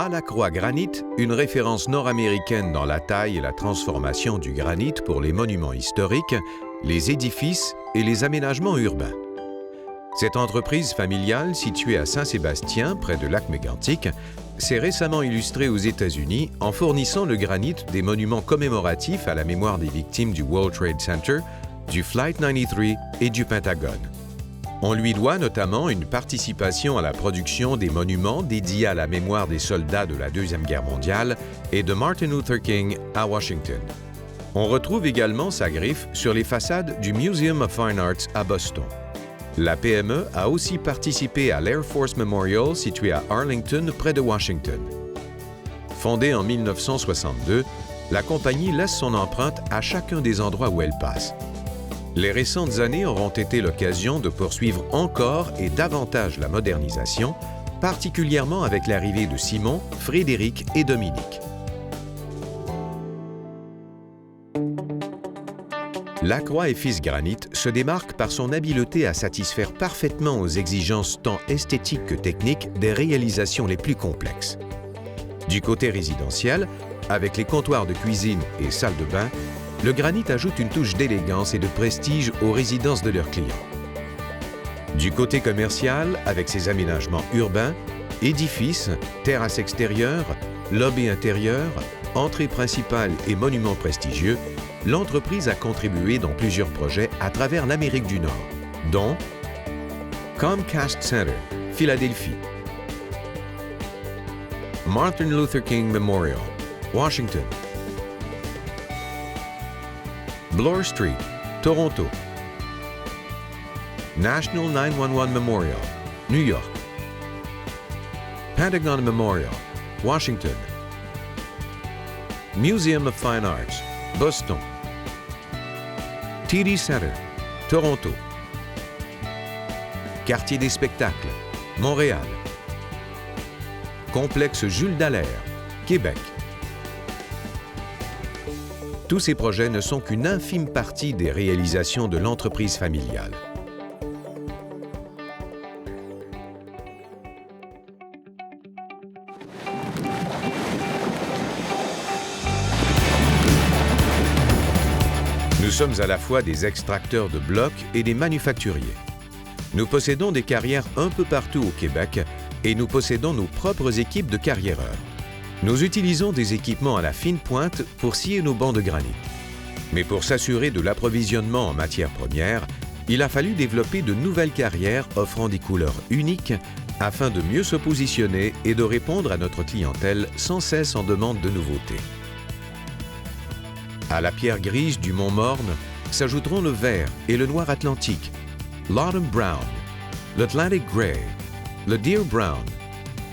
Lacroix Granite, une référence nord-américaine dans la taille et la transformation du granit pour les monuments historiques, les édifices et les aménagements urbains. Cette entreprise familiale, située à Saint-Sébastien, près de Lac-Mégantic, s'est récemment illustrée aux États-Unis en fournissant le granit des monuments commémoratifs à la mémoire des victimes du World Trade Center, du Flight 93 et du Pentagone. On lui doit notamment une participation à la production des monuments dédiés à la mémoire des soldats de la Deuxième Guerre mondiale et de Martin Luther King à Washington. On retrouve également sa griffe sur les façades du Museum of Fine Arts à Boston. La PME a aussi participé à l'Air Force Memorial situé à Arlington, près de Washington. Fondée en 1962, la compagnie laisse son empreinte à chacun des endroits où elle passe. Les récentes années auront été l'occasion de poursuivre encore et davantage la modernisation, particulièrement avec l'arrivée de Simon, Frédéric et Dominique. Lacroix et Fils Granit se démarque par son habileté à satisfaire parfaitement aux exigences tant esthétiques que techniques des réalisations les plus complexes. Du côté résidentiel, avec les comptoirs de cuisine et salles de bain, le granit ajoute une touche d'élégance et de prestige aux résidences de leurs clients. Du côté commercial, avec ses aménagements urbains, édifices, terrasses extérieures, lobby intérieur, entrée principale et monuments prestigieux, l'entreprise a contribué dans plusieurs projets à travers l'Amérique du Nord, dont Comcast Center, Philadelphie, Martin Luther King Memorial, Washington, Bloor Street, Toronto, National 911 Memorial, New York, Pentagon Memorial, Washington, Museum of Fine Arts, Boston, TD Center, Toronto, Quartier des spectacles, Montréal, Complexe Jules Dallaire, Québec. Tous ces projets ne sont qu'une infime partie des réalisations de l'entreprise familiale. Nous sommes à la fois des extracteurs de blocs et des manufacturiers. Nous possédons des carrières un peu partout au Québec et nous possédons nos propres équipes de carriéreurs. Nous utilisons des équipements à la fine pointe pour scier nos bancs de granit. Mais pour s'assurer de l'approvisionnement en matières premières, il a fallu développer de nouvelles carrières offrant des couleurs uniques afin de mieux se positionner et de répondre à notre clientèle sans cesse en demande de nouveautés. À la pierre grise du Mont Morne s'ajouteront le vert et le noir atlantique, l'Autumn Brown, l'Atlantic Grey, le Deer Brown,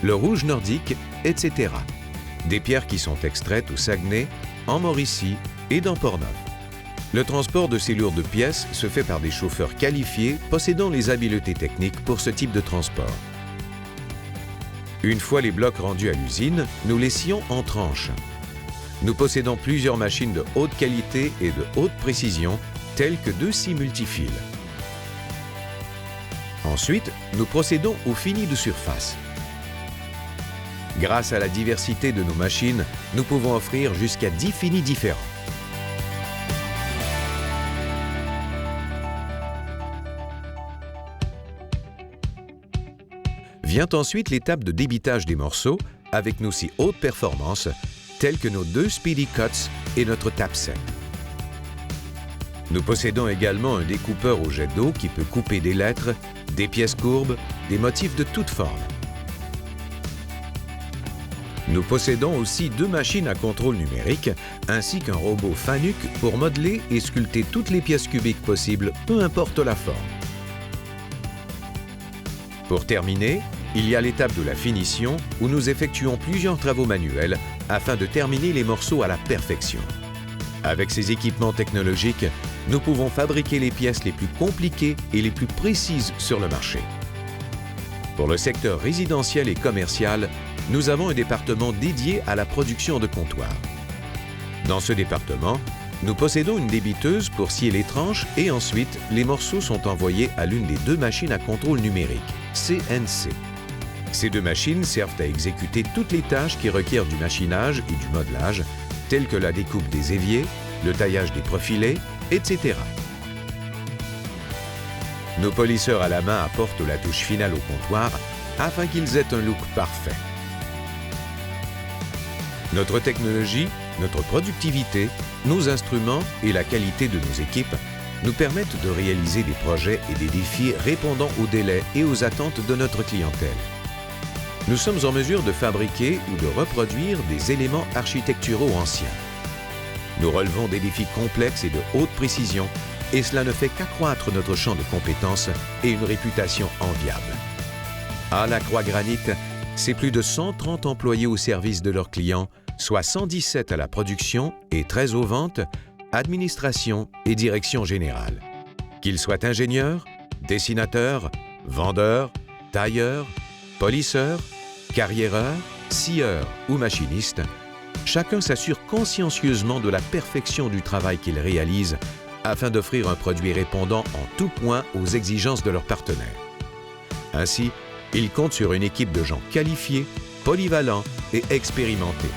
le rouge nordique, etc. Des pierres qui sont extraites au Saguenay, en Mauricie et dans Portneuf. Le transport de ces lourdes pièces se fait par des chauffeurs qualifiés possédant les habiletés techniques pour ce type de transport. Une fois les blocs rendus à l'usine, nous les scions en tranches. Nous possédons plusieurs machines de haute qualité et de haute précision, telles que 2 scies multifils. Ensuite, nous procédons au fini de surface. Grâce à la diversité de nos machines, nous pouvons offrir jusqu'à 10 finis différents. Vient ensuite l'étape de débitage des morceaux avec nos scies haute performance, tels que nos 2 Speedy Cuts et notre tape sec. Nous possédons également un découpeur au jet d'eau qui peut couper des lettres, des pièces courbes, des motifs de toutes formes. Nous possédons aussi 2 machines à contrôle numérique ainsi qu'un robot Fanuc pour modeler et sculpter toutes les pièces cubiques possibles, peu importe la forme. Pour terminer, il y a l'étape de la finition où nous effectuons plusieurs travaux manuels afin de terminer les morceaux à la perfection. Avec ces équipements technologiques, nous pouvons fabriquer les pièces les plus compliquées et les plus précises sur le marché. Pour le secteur résidentiel et commercial, nous avons un département dédié à la production de comptoirs. Dans ce département, nous possédons une débiteuse pour scier les tranches et ensuite, les morceaux sont envoyés à l'une des 2 machines à contrôle numérique, CNC. Ces deux machines servent à exécuter toutes les tâches qui requièrent du machinage et du modelage, telles que la découpe des éviers, le taillage des profilés, etc. Nos polisseurs à la main apportent la touche finale au comptoir afin qu'ils aient un look parfait. Notre technologie, notre productivité, nos instruments et la qualité de nos équipes nous permettent de réaliser des projets et des défis répondant aux délais et aux attentes de notre clientèle. Nous sommes en mesure de fabriquer ou de reproduire des éléments architecturaux anciens. Nous relevons des défis complexes et de haute précision, et cela ne fait qu'accroître notre champ de compétences et une réputation enviable. À la Croix Granit, c'est plus de 130 employés au service de leurs clients, soit 117 à la production et 13 aux ventes, administration et direction générale. Qu'ils soient ingénieurs, dessinateurs, vendeurs, tailleurs, polisseurs, carriéreurs, scieurs ou machinistes, chacun s'assure consciencieusement de la perfection du travail qu'il réalise afin d'offrir un produit répondant en tout point aux exigences de leurs partenaires. Ainsi, ils comptent sur une équipe de gens qualifiés, polyvalents et expérimentés.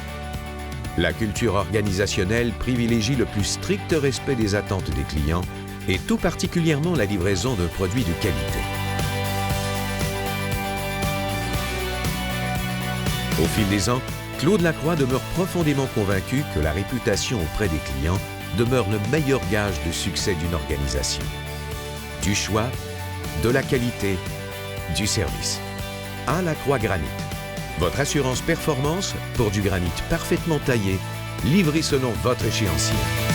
La culture organisationnelle privilégie le plus strict respect des attentes des clients et tout particulièrement la livraison d'un produit de qualité. Au fil des ans, Claude Lacroix demeure profondément convaincu que la réputation auprès des clients demeure le meilleur gage de succès d'une organisation. Du choix, de la qualité, du service. À la Croix Granit. Votre assurance performance pour du granit parfaitement taillé, livré selon votre échéancier.